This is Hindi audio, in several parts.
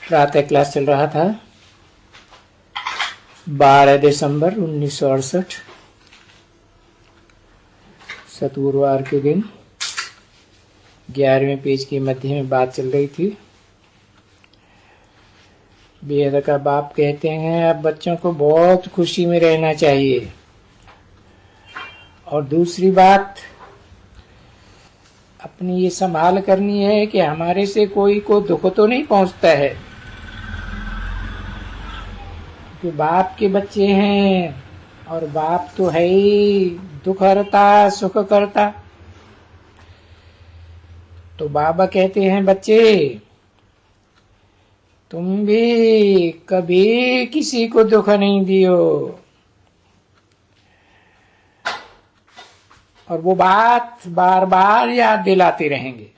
प्रातः क्लास चल रहा था 12 दिसंबर 1968 सतगुरुवार के दिन 11वें पेज के मध्य में बात चल रही थी। वेद का बाप कहते हैं अब बच्चों को बहुत खुशी में रहना चाहिए। और दूसरी बात अपनी ये संभाल करनी है कि हमारे से कोई को दुख तो नहीं पहुंचता है, क्योंकि बाप के बच्चे हैं और बाप तो है ही दुख हरता सुख करता। तो बाबा कहते हैं बच्चे तुम भी कभी किसी को दुख नहीं दियो। और वो बात बार बार याद दिलाते रहेंगे,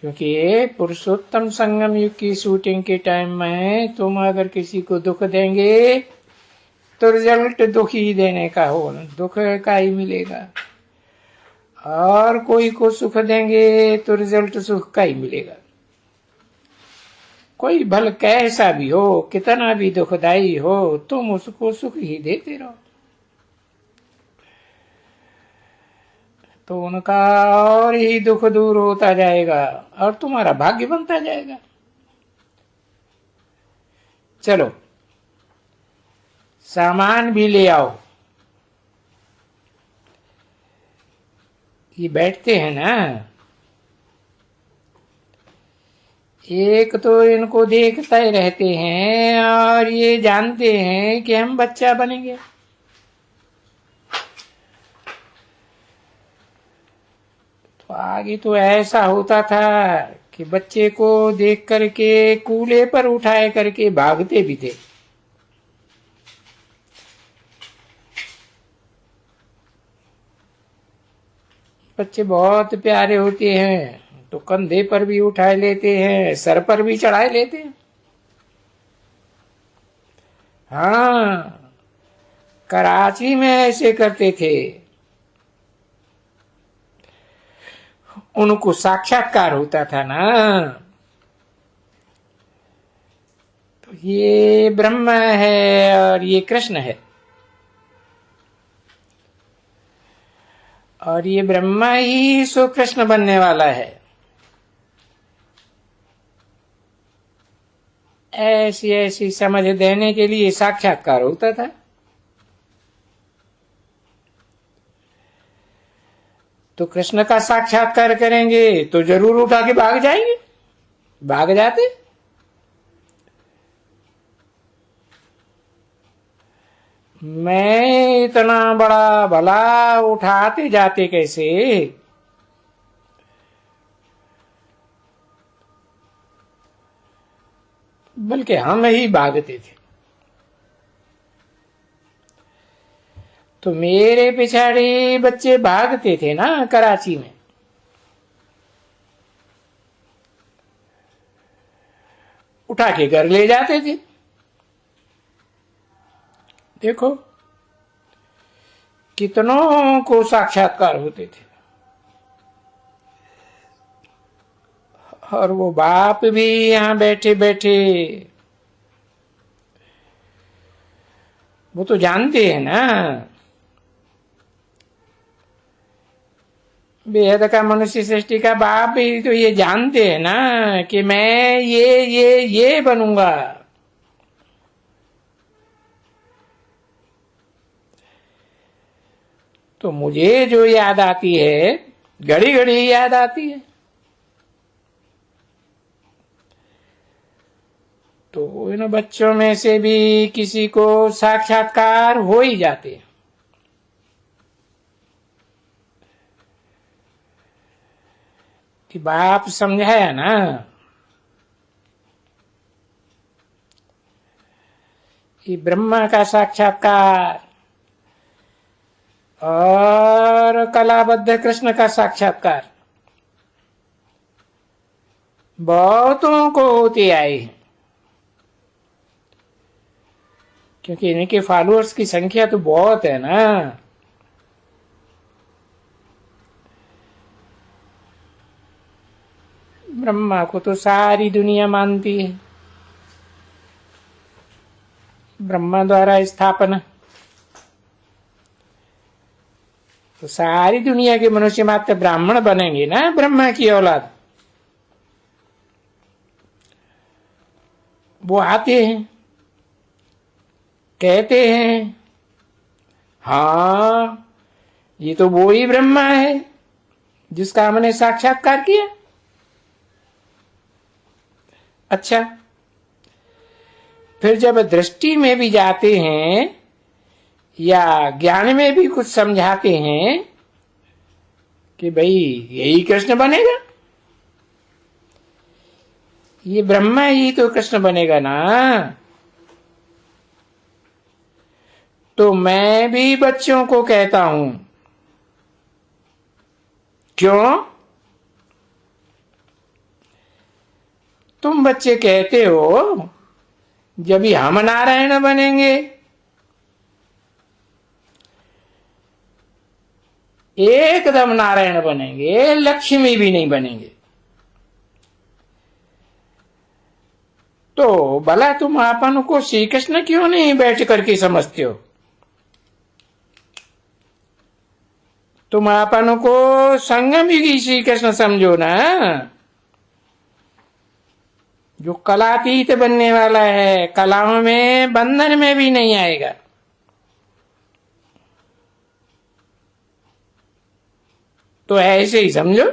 क्योंकि ये पुरुषोत्तम संगम युग की शूटिंग के टाइम में तुम अगर किसी को दुख देंगे तो रिजल्ट दुख ही देने का हो, दुख का ही मिलेगा। और कोई को सुख देंगे तो रिजल्ट सुख का ही मिलेगा। कोई भल कैसा भी हो, कितना भी दुखदाई हो, तुम उसको सुख ही देते रहो तो उनका और ही दुख दूर होता जाएगा और तुम्हारा भाग्य बनता जाएगा। चलो सामान भी ले आओ। ये बैठते हैं ना, एक तो इनको देखते रहते हैं और ये जानते हैं कि हम बच्चा बनेंगे। तो आगे तो ऐसा होता था कि बच्चे को देख करके कूले पर उठाए करके भागते भी थे। बच्चे बहुत प्यारे होते हैं तो कंधे पर भी उठाए लेते हैं, सर पर भी चढ़ाए लेते हैं। हाँ, कराची में ऐसे करते थे। उनको साक्षात्कार होता था ना, तो ये ब्रह्म है और ये कृष्ण है और ये ब्रह्मा ही सो कृष्ण बनने वाला है। ऐसी ऐसी समझ देने के लिए साक्षात्कार होता था। तो कृष्ण का साक्षात्कार करेंगे तो जरूर उठा के भाग जाएंगे, भाग जाते। मैं इतना बड़ा भला उठाते जाते कैसे? बल्कि हम ही भागते थे। तो मेरे पिछाड़ी बच्चे भागते थे ना कराची में। उठा के घर ले जाते थे। देखो कितनों को साक्षात्कार होते थे। और वो बाप भी यहां बैठे बैठे वो तो जानते हैं ना, बेहद का मनुष्य सृष्टि का बाप भी तो ये जानते हैं ना कि मैं ये बनूंगा। तो मुझे जो याद आती है घड़ी घड़ी याद आती है। तो इन बच्चों में से भी किसी को साक्षात्कार हो ही जाते हैं। कि बाप समझाया ना, कि ब्रह्मा का साक्षात्कार और कलाबद्ध कृष्ण का साक्षात्कार बहुतों को होते आए हैं, क्योंकि इनके फॉलोअर्स की संख्या तो बहुत है ना। ब्रह्मा को तो सारी दुनिया मानती है, ब्रह्मा द्वारा स्थापना, तो सारी दुनिया के मनुष्य मात्र ब्राह्मण बनेंगे ना ब्रह्मा की औलाद। वो आते हैं, कहते हैं हाँ ये तो वो ही ब्रह्मा है जिसका हमने साक्षात्कार किया। अच्छा, फिर जब दृष्टि में भी जाते हैं या ज्ञान में भी कुछ समझाते हैं कि भाई यही कृष्ण बनेगा, ये ब्रह्मा ही तो कृष्ण बनेगा ना, तो मैं भी बच्चों को कहता हूं, क्यों? तुम बच्चे कहते हो जब ही हम नारायण बनेंगे, एकदम नारायण बनेंगे, लक्ष्मी भी नहीं बनेंगे, तो भला तुम अपन को श्री कृष्ण क्यों नहीं बैठ करके समझते हो? तुम अपन को संगम युगी श्री कृष्ण समझो ना, जो कलातीत बनने वाला है, कलाओं में बंधन में भी नहीं आएगा। तो ऐसे ही समझो।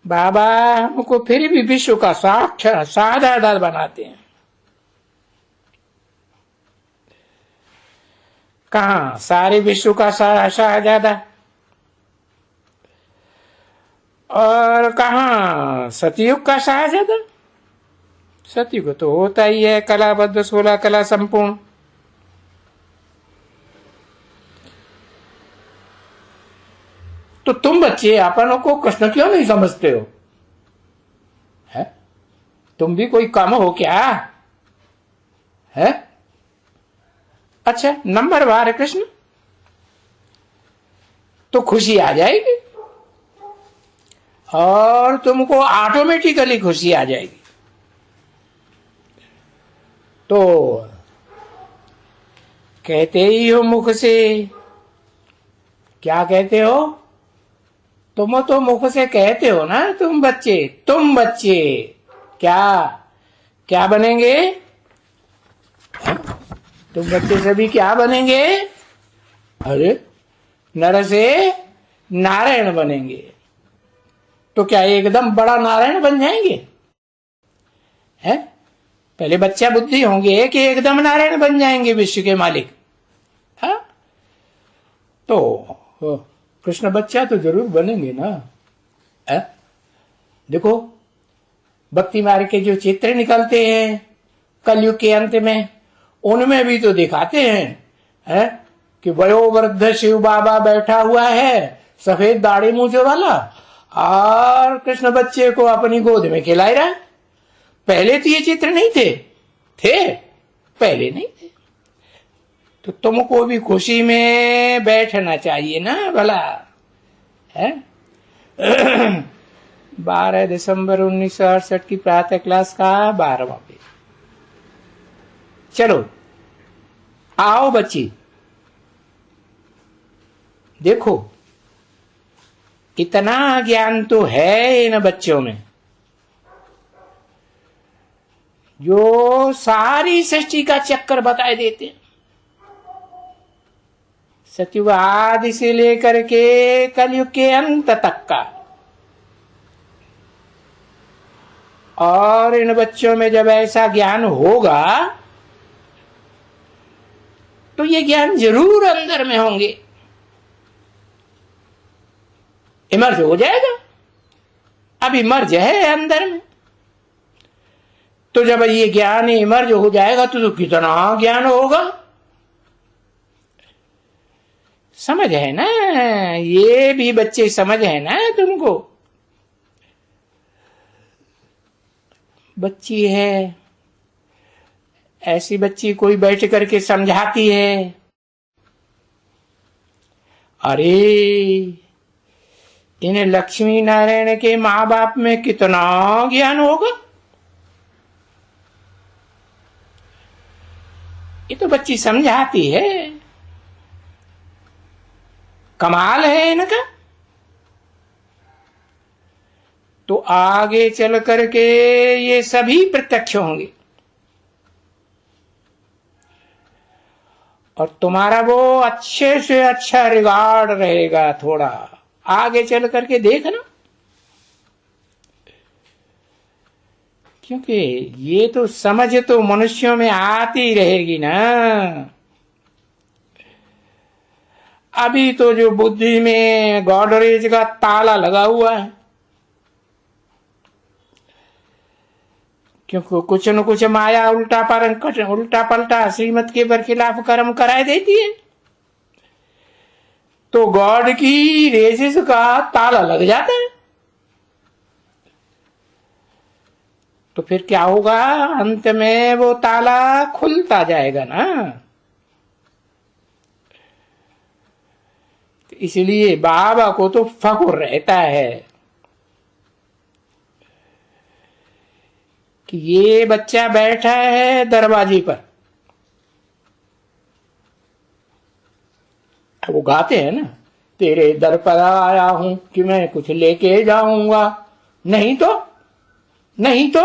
बाबा हमको फिर भी विश्व का साक्षर साधारण बनाते हैं। कहा सारे विश्व का शाहजादा, और कहा सतयुग का शाहजादा। सतयुग तो होता ही है कलाबद्ध 16 कला संपूर्ण। तो तुम बच्चे अपनों को कृष्ण क्यों नहीं समझते हो? है तुम भी कोई कम हो क्या है? अच्छा, नंबर बार कृष्ण तो खुशी आ जाएगी और तुमको ऑटोमेटिकली खुशी आ जाएगी। तो कहते ही हो मुख से, क्या कहते हो? तुम तो मुख से कहते हो ना तुम बच्चे क्या क्या बनेंगे? तुम बच्चे सभी क्या बनेंगे? अरे नर से नारायण बनेंगे। तो क्या एकदम बड़ा नारायण बन जाएंगे? हैं? पहले बच्चा बुद्धि होंगे कि एकदम नारायण बन जाएंगे विश्व के मालिक? हाँ, तो कृष्ण बच्चा तो जरूर बनेंगे ना। है? देखो भक्ति मार्ग के जो चित्र निकलते हैं कलयुग के अंत में, उनमें भी तो दिखाते हैं कि वयोवृद्ध शिव बाबा बैठा हुआ है, सफेद दाढ़ी मूंछों वाला, और कृष्ण बच्चे को अपनी गोद में खिला रहा है। पहले तो ये चित्र नहीं थे पहले नहीं थे। तो तुमको भी खुशी में बैठना चाहिए ना भला, है? 12 दिसंबर 1968 की प्रातः क्लास का 12वां पेज। चलो आओ बच्ची, देखो इतना ज्ञान तो है इन बच्चों में जो सारी सृष्टि का चक्कर बताए देते हैं, सतयुग आदि से लेकर के कलयुग के अंत तक का। और इन बच्चों में जब ऐसा ज्ञान होगा तो ये ज्ञान जरूर अंदर में होंगे, इमर्ज हो जाएगा। अब इमर्ज है अंदर में, तो जब ये ज्ञान इमर्ज हो जाएगा तो कितना ज्ञान होगा। समझ है ना? ये भी बच्चे समझ है ना तुमको? बच्ची है, ऐसी बच्ची कोई बैठ करके समझाती है, अरे, इन्हें लक्ष्मी नारायण के माँ बाप में कितना ज्ञान होगा। ये तो बच्ची समझाती है, कमाल है इनका। तो आगे चल करके ये सभी प्रत्यक्ष होंगे और तुम्हारा वो अच्छे से अच्छा रिगार्ड रहेगा। थोड़ा आगे चल करके देखना, क्योंकि ये तो समझ तो मनुष्यों में आती रहेगी ना। अभी तो जो बुद्धि में गॉडरेज का ताला लगा हुआ है, क्योंकि कुछ न कुछ माया उल्टा पलटा श्रीमत के बरखिलाफ कर्म कराए देती है, तो गॉड की रेजिस का ताला लग जाता है। तो फिर क्या होगा, अंत में वो ताला खुलता जाएगा ना। तो इसलिए बाबा को तो फख्र रहता है कि ये बच्चा बैठा है दरवाजे पर। वो गाते हैं ना, तेरे दर पर आया हूं कि मैं कुछ लेके जाऊंगा, नहीं तो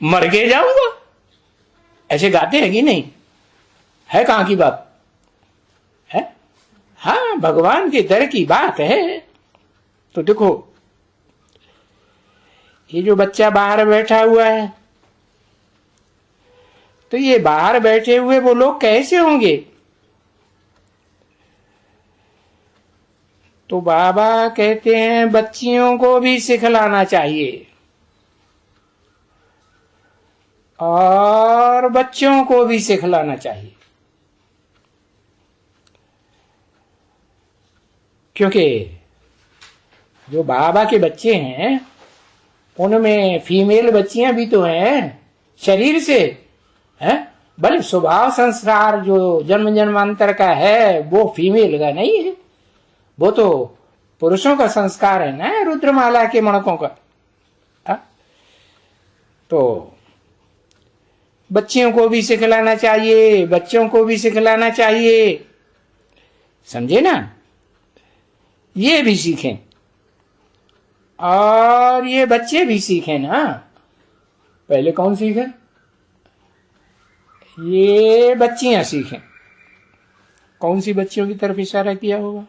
मर के जाऊंगा। ऐसे गाते हैं कि नहीं? है कहां की बात है? हाँ, भगवान के दर की बात है। तो देखो, ये जो बच्चा बाहर बैठा हुआ है, तो ये बाहर बैठे हुए वो लोग कैसे होंगे? तो बाबा कहते हैं बच्चियों को भी सिखलाना चाहिए और बच्चों को भी सिखलाना चाहिए, क्योंकि जो बाबा के बच्चे हैं उनमें फीमेल बच्चियां भी तो हैं शरीर से, हैं? भले स्वभाव संस्कार जो जन्म जन्मांतर का है वो फीमेल का नहीं है, वो तो पुरुषों का संस्कार है ना, रुद्रमाला के मणकों का। तो बच्चियों को भी सिखलाना चाहिए, बच्चों को भी सिखलाना चाहिए, समझे ना? ये भी सीखें और ये बच्चे भी सीखें ना। पहले कौन सीखे? ये बच्चियां सीखें। कौन सी बच्चियों की तरफ इशारा किया होगा?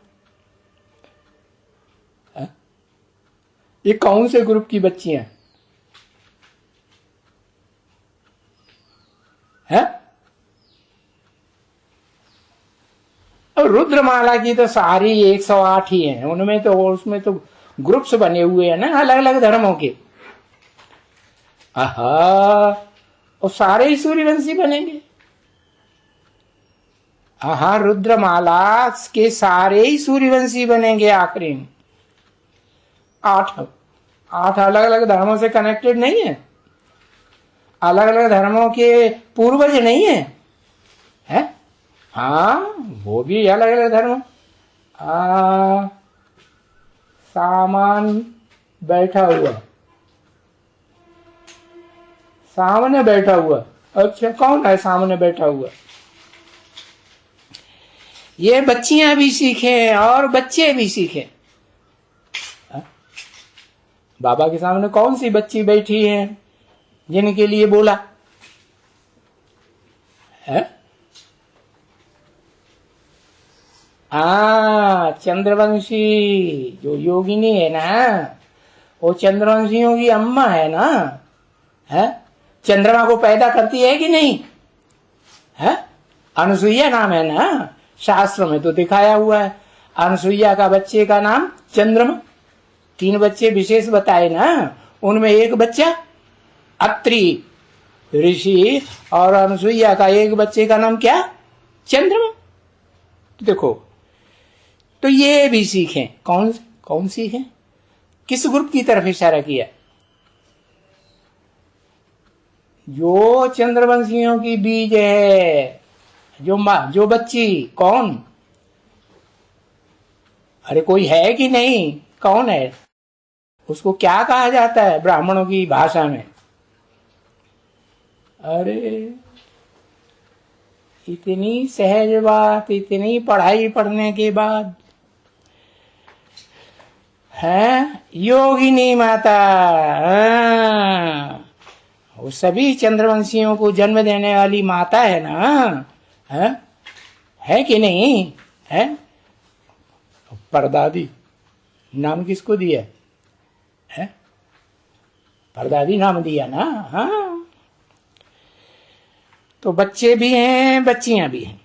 ये कौन से ग्रुप की बच्चियां हैं? और रुद्रमाला की तो सारी 108 ही हैं, उनमें तो उसमें तो ग्रुप्स बने हुए हैं ना अलग अलग धर्मों के। आहा, और सारे ही सूर्यवंशी बनेंगे। आहा, रुद्रमाला के सारे ही सूर्यवंशी बनेंगे आखिरी में। 8 अलग अलग धर्मों से कनेक्टेड नहीं है, अलग अलग धर्मों के पूर्वज नहीं है, है? हाँ, वो भी अलग अलग धर्म। सामान बैठा हुआ, सामने बैठा हुआ। अच्छा, कौन है सामने बैठा हुआ? ये बच्चियां भी सीखें और बच्चे भी सीखें। बाबा के सामने कौन सी बच्ची बैठी है जिनके लिए बोला है? चंद्रवंशी जो योगिनी है ना, वो चंद्रवंशियों की अम्मा है ना, है? चंद्रमा को पैदा करती है कि नहीं है? अनुसुईया नाम है ना, शास्त्र में तो दिखाया हुआ है। अनुसुईया का बच्चे का नाम चंद्रमा। 3 बच्चे विशेष बताए ना, उनमें एक बच्चा अत्रि ऋषि और अनुसुईया का एक बच्चे का नाम क्या? चंद्रमा। देखो, तो ये भी सीखें। कौन सीखें? किस ग्रुप की तरफ इशारा किया? जो चंद्रवंशियों की बीज है, जो बच्ची। कौन? अरे कोई है कि नहीं? कौन है? उसको क्या कहा जाता है ब्राह्मणों की भाषा में? अरे इतनी सहज बात, इतनी पढ़ाई पढ़ने के बाद है योगिनी माता। वो सभी चंद्रवंशियों को जन्म देने वाली माता है ना, है कि नहीं? है। परदादी नाम किसको दिया है? परदादी नाम दिया ना। हाँ, तो बच्चे भी हैं, बच्चियां भी हैं,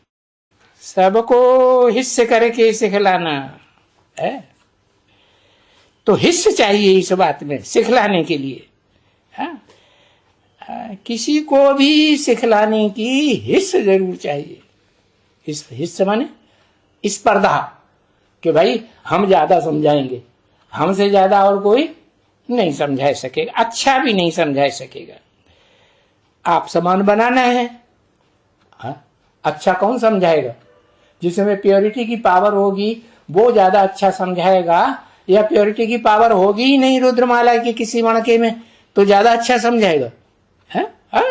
सबको हिस्स करके सिखलाना है। तो हिस्स चाहिए इस बात में सिखलाने के लिए। हाँ, किसी को भी सिखलाने की हिस्स जरूर चाहिए। हिस्स माने स्पर्धा, कि भाई हम ज्यादा समझाएंगे, हमसे ज्यादा और कोई नहीं समझा सकेगा, अच्छा भी नहीं समझा सकेगा। आप समान बनाना है। हाँ, अच्छा कौन समझाएगा? जिसमें प्योरिटी की पावर होगी वो ज्यादा अच्छा समझाएगा, या प्योरिटी की पावर होगी ही नहीं रुद्रमाला के किसी मणके में तो ज्यादा अच्छा समझाएगा? है? हाँ।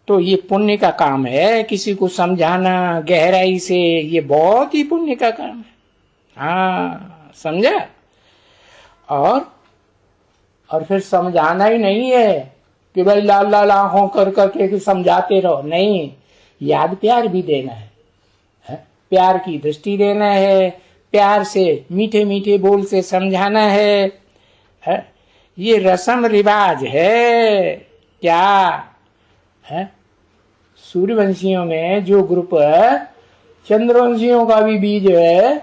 तो ये पुण्य का काम है, किसी को समझाना गहराई से, ये बहुत ही पुण्य का काम है। हाँ, समझा? और फिर समझाना ही नहीं है कि भाई लाल लाल आंखों कर करके समझाते रहो, नहीं, याद प्यार भी देना है, प्यार की दृष्टि देना है, प्यार से मीठे मीठे बोल से समझाना है। ये रस्म रिवाज है क्या है? सूर्यवंशियों में जो ग्रुप चंद्रवंशियों का भी बीज है,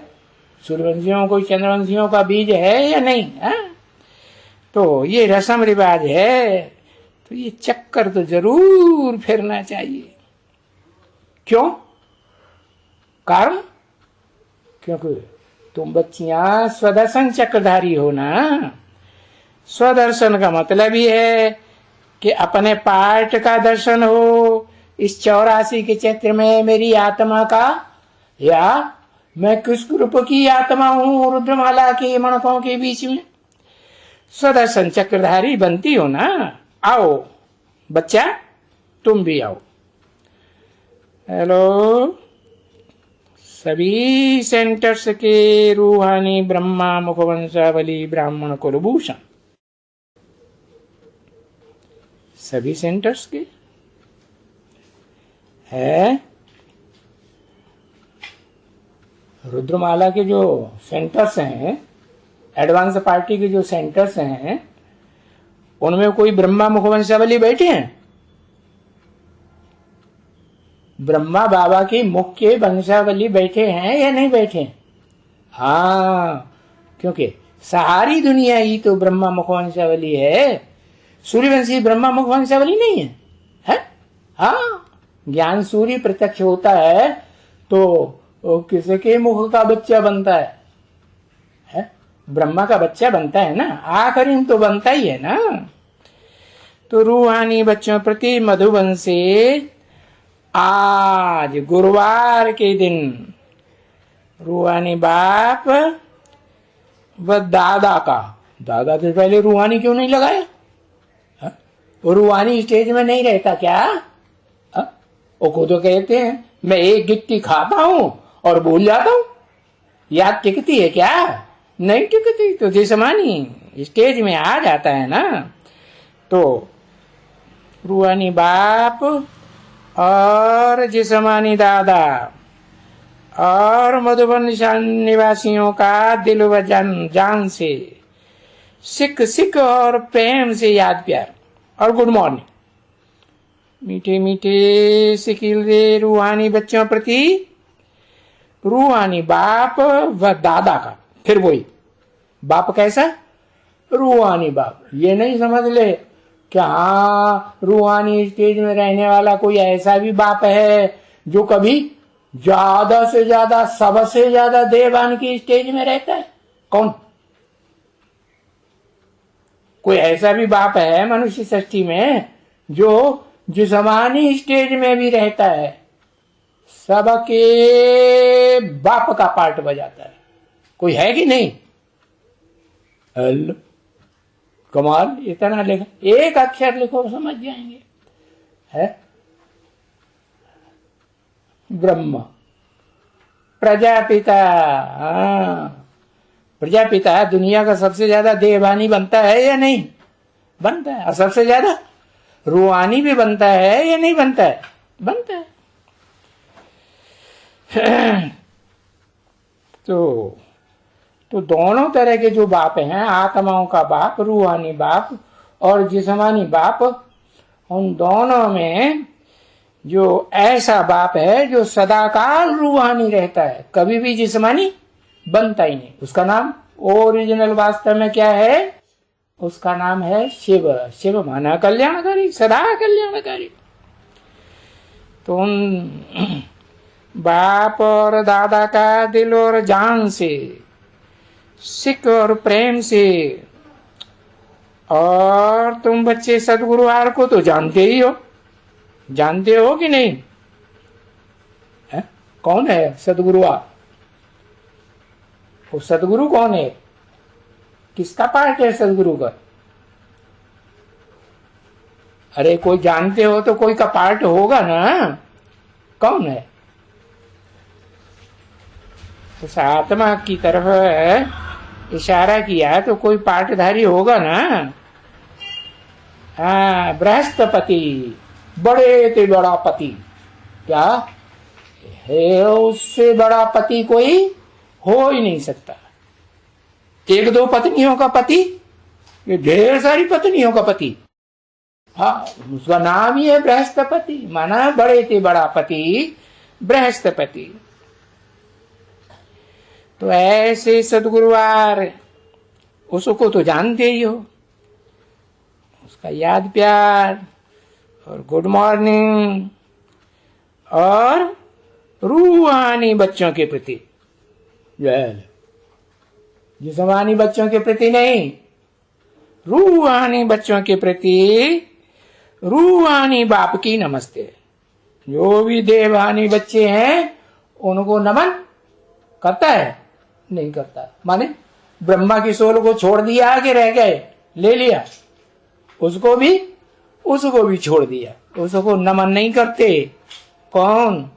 सूर्यवंशियों को चंद्रवंशियों का बीज है या नहीं है? तो ये रस्म रिवाज है, तो ये चक्कर तो जरूर फिरना चाहिए। क्यों? कारण क्योंकि तुम बच्चियां स्वदर्शन चक्रधारी हो ना। स्वदर्शन का मतलब ही है कि अपने पार्ट का दर्शन हो इस 84 के चक्र में, मेरी आत्मा का, या मैं किस ग्रुप की आत्मा हूं रुद्रमाला के मणकों के बीच में। स्वदर्शन चक्रधारी बनती हो ना। आओ बच्चा, तुम भी आओ। हेलो सभी सेंटर्स के रूहानी ब्रह्मा मुखवंशावली ब्राह्मण कुलभूषण, सभी सेंटर्स के है। रुद्रमाला के जो सेंटर्स हैं, एडवांस पार्टी के जो सेंटर्स हैं, उनमें कोई ब्रह्मा मुखवंशावली बैठे हैं? ब्रह्मा बाबा की मुख्य वंशावली बैठे हैं या नहीं बैठे? हाँ, क्योंकि सारी दुनिया ही तो ब्रह्मा मुखवंशावली है, सूर्यवंशी ब्रह्मा मुखवंशावली नहीं है, है? हाँ, ज्ञान सूर्य प्रत्यक्ष होता है तो किसके मुख का बच्चा बनता है? ब्रह्मा का बच्चा बनता है ना, आखिरी तो बनता ही है ना। तो रूहानी बच्चों प्रति मधुबन से आज गुरुवार के दिन रूहानी बाप व दादा का, दादा से पहले रूहानी क्यों नहीं लगाया? वो रूहानी स्टेज में नहीं रहता क्या? वो खुद तो कहते हैं मैं एक गिट्टी खाता हूं और भूल जाता हूं, याद टिकती है क्या? नहीं टिकती। तो जिस्मानी स्टेज में आ जाता है ना। तो रूहानी बाप और जिस्मानी दादा और मधुबन निवासियों का दिल व जान से सिक सिक और प्रेम से याद प्यार और गुड मॉर्निंग। मीठे मीठे सिकिल दे रूहानी बच्चों प्रति रूहानी बाप व दादा का। फिर वही बाप कैसा? रूहानी बाप। ये नहीं समझ ले कि हाँ रूहानी स्टेज में रहने वाला कोई ऐसा भी बाप है जो कभी ज्यादा से ज्यादा, सबसे ज्यादा देवान की स्टेज में रहता है। कौन? कोई ऐसा भी बाप है मनुष्य सृष्टि में जो जिस्मानी स्टेज में भी रहता है, सबके बाप का पार्ट बजाता है। कोई है कि नहीं? हेलो, कमाल, इतना लिखा, एक अक्षर लिखो समझ जाएंगे। है ब्रह्मा, प्रजापिता। हाँ, प्रजापिता दुनिया का सबसे ज्यादा देवानी बनता है या नहीं बनता है? और सबसे ज्यादा रूहानी भी बनता है या नहीं बनता है? बनता है। तो दोनों तरह के जो बाप हैं, आत्माओं का बाप, रूहानी बाप और जिस्मानी बाप, उन दोनों में जो ऐसा बाप है जो सदाकाल रूहानी रहता है, कभी भी जिस्मानी बनता ही नहीं, उसका नाम ओरिजिनल वास्तव में क्या है? उसका नाम है शिव। शिव माना कल्याणकारी, सदा कल्याणकारी। तो उन बाप और दादा का दिल और जान से, सिख और प्रेम से, और तुम बच्चे सदगुरुवार को तो जानते ही हो, जानते हो कि नहीं? है? कौन है सदगुरुवार? वो सदगुरु कौन है? किसका पार्ट है सदगुरु का? अरे कोई जानते हो तो कोई का पार्ट होगा ना, कौन है? उस आत्मा की तरफ इशारा किया तो कोई पार्टधारी होगा ना। हाँ, बृहस्पति, बड़े ते बड़ा पति। क्या है? उससे बड़ा पति कोई हो ही नहीं सकता। एक दो पत्नियों का पति, ये ढेर सारी पत्नियों का पति। हाँ, उसका नाम ही है बृहस्पति, माना बड़े ते बड़ा पति बृहस्पति। तो ऐसे सदगुरुवार, उसको तो जानते ही हो, उसका याद प्यार और गुड मॉर्निंग और रूहानी बच्चों के प्रति, जिस्मानी बच्चों के प्रति नहीं, रूहानी बच्चों के प्रति रूहानी बाप की नमस्ते। जो भी देवानी बच्चे हैं उनको नमन करता है? नहीं करता। माने ब्रह्मा की सोल को छोड़ दिया, आगे रह गए, ले लिया, उसको भी छोड़ दिया, उसको नमन नहीं करते। कौन?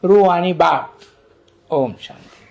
रूहानी बाप। ओम शांति।